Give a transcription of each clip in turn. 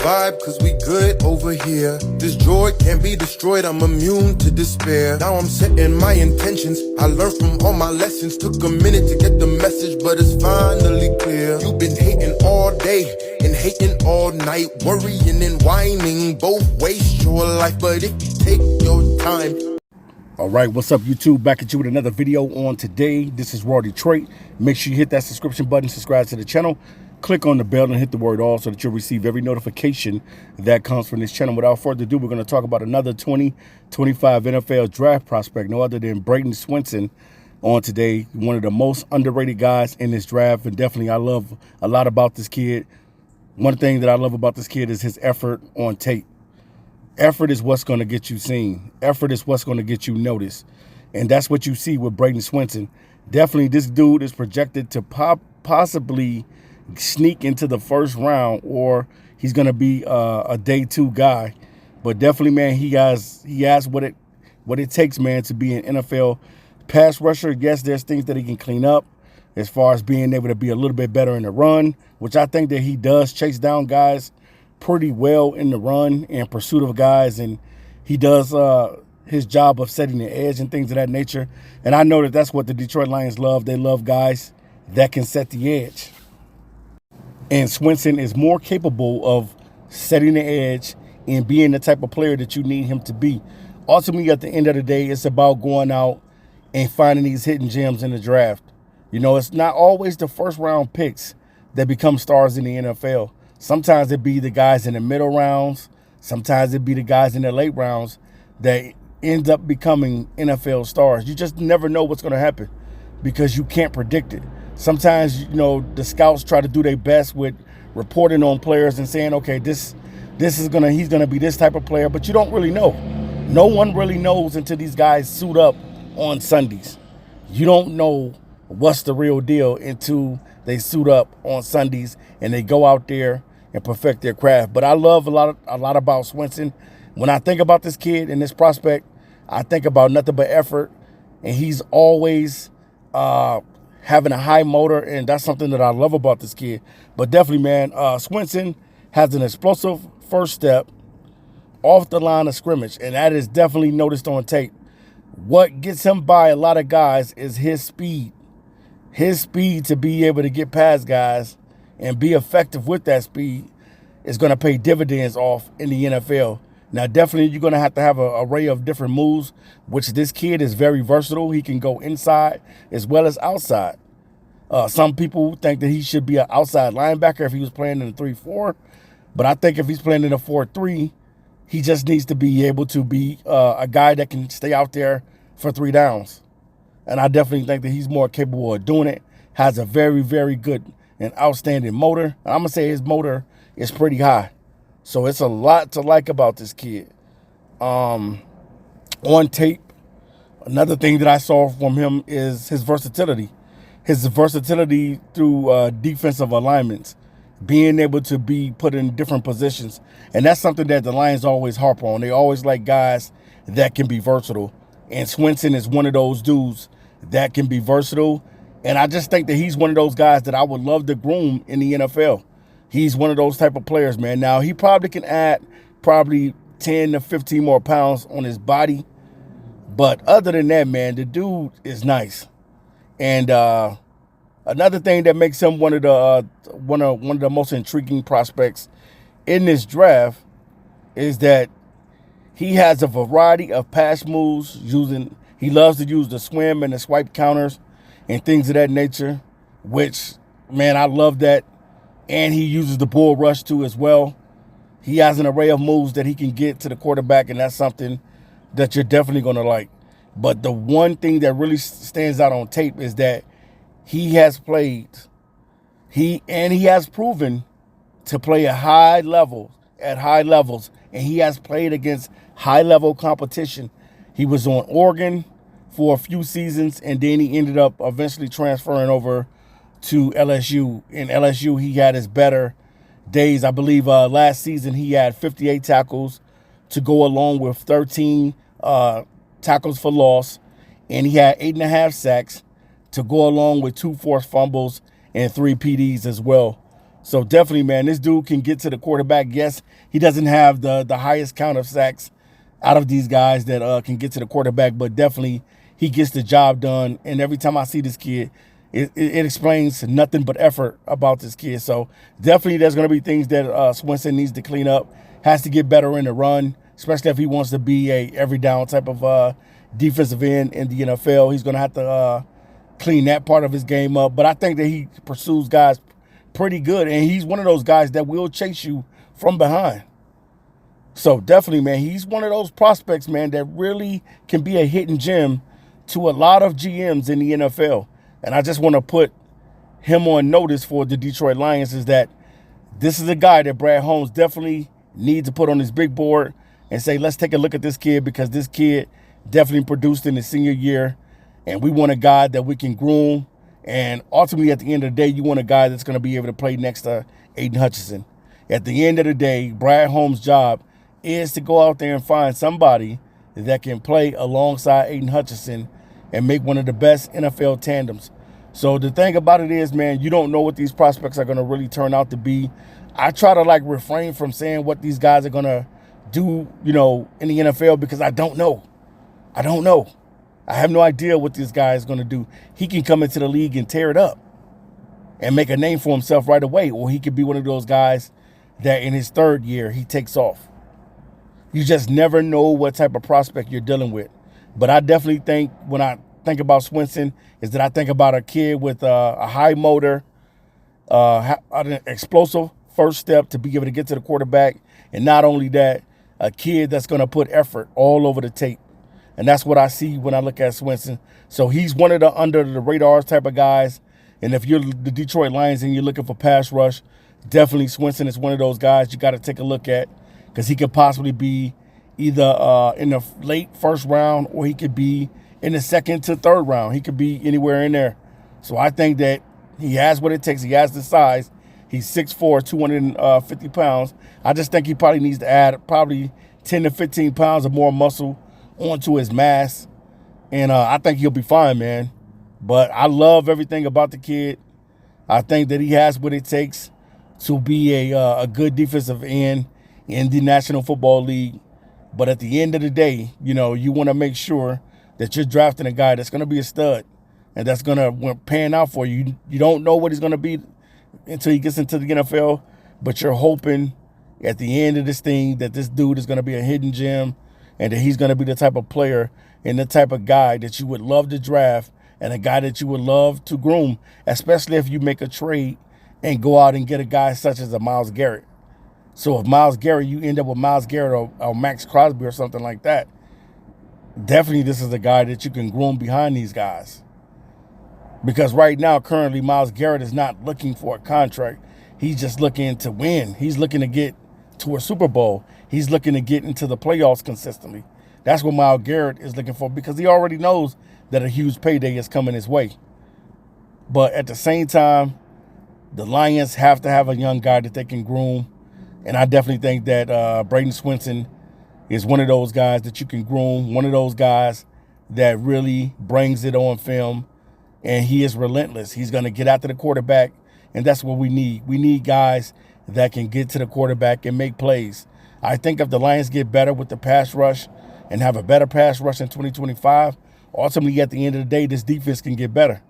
vibe, cause we good over here. This joy can't be destroyed, I'm immune to despair. Now I'm setting my intentions, I learned from all my lessons. Took a minute to get the message, but it's finally clear. You've been hating all day and hating all night, worrying and whining, both waste your life. But if you take your time. All right, what's up, YouTube? Back at you with another video on today. This is Raw Detroit. Make sure you hit that subscription button, subscribe to the channel, click on the bell, and hit the word all so that you'll receive every notification that comes from this channel. Without further ado, we're going to talk about another 2025 NFL draft prospect, no other than Braydn Swinson on today. One of the most underrated guys in this draft, and definitely I love a lot about this kid. One thing that I love about this kid is his effort on tape. Effort is what's going to get you seen. Effort is what's going to get you noticed. And that's what you see with Braydn Swinson. Definitely this dude is projected to possibly sneak into the first round, or he's going to be a day two guy. But definitely, man, he has what it takes, man, to be an NFL pass rusher. Yes, there's things that he can clean up as far as being able to be a little bit better in the run, which I think that he does chase down guys pretty well in the run and pursuit of guys, and he does his job of setting the edge and things of that nature. And I know that that's what the Detroit Lions love. They love guys that can set the edge. And Swinson is more capable of setting the edge and being the type of player that you need him to be. Ultimately, at the end of the day, it's about going out and finding these hidden gems in the draft. You know, it's not always the first round picks that become stars in the NFL. Sometimes it be the guys in the middle rounds. Sometimes it be the guys in the late rounds that end up becoming NFL stars. You just never know what's going to happen because you can't predict it. Sometimes, you know, the scouts try to do their best with reporting on players and saying, okay, he's gonna be this type of player, but you don't really know. No one really knows until these guys suit up on Sundays. You don't know what's the real deal until they suit up on Sundays and they go out there and perfect their craft. But I love a lot about Swinson. When I think about this kid and this prospect, I think about nothing but effort, and he's always having a high motor, and that's something that I love about this kid. But definitely, man, Swinson has an explosive first step off the line of scrimmage, and that is definitely noticed on tape. What gets him by a lot of guys is his speed. His speed to be able to get past guys and be effective with that speed is going to pay dividends off in the NFL. Now, definitely, you're going to have an array of different moves, which this kid is very versatile. He can go inside as well as outside. Some people think that he should be an outside linebacker if he was playing in a 3-4. But I think if he's playing in a 4-3, he just needs to be able to be a guy that can stay out there for 3 downs. And I definitely think that he's more capable of doing it. Has a very, very good and outstanding motor. I'm going to say his motor is pretty high. So it's a lot to like about this kid. On tape, another thing that I saw from him is his versatility. His versatility through defensive alignments, being able to be put in different positions. And that's something that the Lions always harp on. They always like guys that can be versatile. And Swinson is one of those dudes that can be versatile. And I just think that he's one of those guys that I would love to groom in the NFL. He's one of those type of players, man. Now, he probably can add 10 to 15 more pounds on his body. But other than that, man, the dude is nice. And another thing that makes him one of the most intriguing prospects in this draft is that he has a variety of pass moves. He loves to use the swim and the swipe counters and things of that nature, which, man, I love that. And he uses the bull rush too as well. He has an array of moves that he can get to the quarterback, and that's something that you're definitely going to like. But the one thing that really stands out on tape is that he has proven to play at high levels, and he has played against high-level competition. He was on Oregon for a few seasons, and then he ended up eventually transferring over to LSU. In LSU, he had his better days. I believe last season he had 58 tackles to go along with 13 tackles for loss, and he had 8.5 sacks to go along with 2 forced fumbles and 3 PDs as well. So definitely, man, this dude can get to the quarterback. Yes, he doesn't have the highest count of sacks out of these guys that can get to the quarterback, but definitely he gets the job done. And every time I see this kid, it explains nothing but effort about this kid. So definitely there's going to be things that Swinson needs to clean up, has to get better in the run, especially if he wants to be a every down type of defensive end in the NFL. He's going to have to clean that part of his game up. But I think that he pursues guys pretty good, and he's one of those guys that will chase you from behind. So definitely, man, he's one of those prospects, man, that really can be a hidden gem to a lot of GMs in the NFL. And I just want to put him on notice for the Detroit Lions is that this is a guy that Brad Holmes definitely needs to put on his big board and say, let's take a look at this kid, because this kid definitely produced in his senior year, and we want a guy that we can groom. And ultimately, at the end of the day, you want a guy that's going to be able to play next to Aidan Hutchinson. At the end of the day, Brad Holmes' job is to go out there and find somebody that can play alongside Aidan Hutchinson and make one of the best NFL tandems. So the thing about it is, man, you don't know what these prospects are going to really turn out to be. I try to refrain from saying what these guys are going to do, in the NFL, because I don't know. I have no idea what this guy is going to do. He can come into the league and tear it up and make a name for himself right away. Or he could be one of those guys that in his third year, he takes off. You just never know what type of prospect you're dealing with. But I definitely think when I think about Swinson is that I think about a kid with a high motor, an explosive first step to be able to get to the quarterback. And not only that, a kid that's going to put effort all over the tape. And that's what I see when I look at Swinson. So he's one of the under-the-radar type of guys. And if you're the Detroit Lions and you're looking for pass rush, definitely Swinson is one of those guys you got to take a look at, because he could possibly be either in the late first round, or he could be in the second to third round. He could be anywhere in there. So I think that he has what it takes. He has the size. He's 6'4", 250 pounds. I just think he probably needs to add probably 10 to 15 pounds of more muscle onto his mass, and I think he'll be fine, man. But I love everything about the kid. I think that he has what it takes to be a good defensive end in the National Football League. But at the end of the day, you want to make sure that you're drafting a guy that's going to be a stud and that's going to pan out for you. You don't know what he's going to be until he gets into the NFL, but you're hoping at the end of this thing that this dude is going to be a hidden gem, and that he's going to be the type of player and the type of guy that you would love to draft, and a guy that you would love to groom, especially if you make a trade and go out and get a guy such as a Myles Garrett. So if Myles Garrett, you end up with Myles Garrett or Max Crosby or something like that, definitely this is a guy that you can groom behind these guys. Because right now, currently, Myles Garrett is not looking for a contract. He's just looking to win. He's looking to get to a Super Bowl. He's looking to get into the playoffs consistently. That's what Myles Garrett is looking for, because he already knows that a huge payday is coming his way. But at the same time, the Lions have to have a young guy that they can groom. And I definitely think that Braydn Swinson is one of those guys that you can groom, one of those guys that really brings it on film. And he is relentless. He's going to get after the quarterback, and that's what we need. We need guys that can get to the quarterback and make plays. I think if the Lions get better with the pass rush and have a better pass rush in 2025, ultimately at the end of the day, this defense can get better.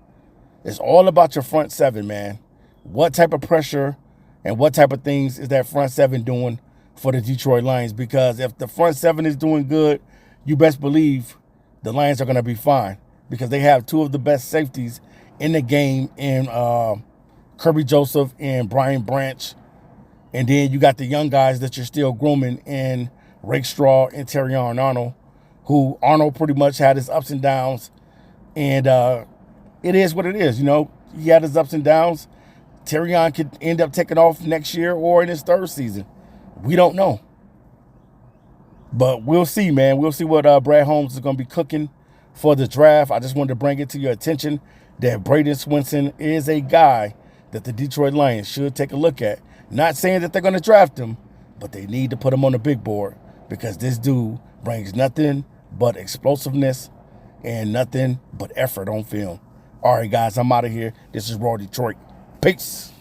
It's all about your front seven, man. What type of pressure and what type of things is that front seven doing for the Detroit Lions? Because if the front seven is doing good, you best believe the Lions are going to be fine, because they have two of the best safeties in the game in Kirby Joseph and Brian Branch. And then you got the young guys that you're still grooming in Rake Straw and Terrion Arnold, who Arnold pretty much had his ups and downs. And it is what it is. He had his ups and downs. Terrion could end up taking off next year or in his third season. We don't know. But we'll see, man. We'll see what Brad Holmes is going to be cooking for the draft. I just wanted to bring it to your attention that Braydn Swinson is a guy that the Detroit Lions should take a look at. Not saying that they're going to draft him, but they need to put him on the big board, because this dude brings nothing but explosiveness and nothing but effort on film. All right, guys, I'm out of here. This is Raw Detroit. Peace.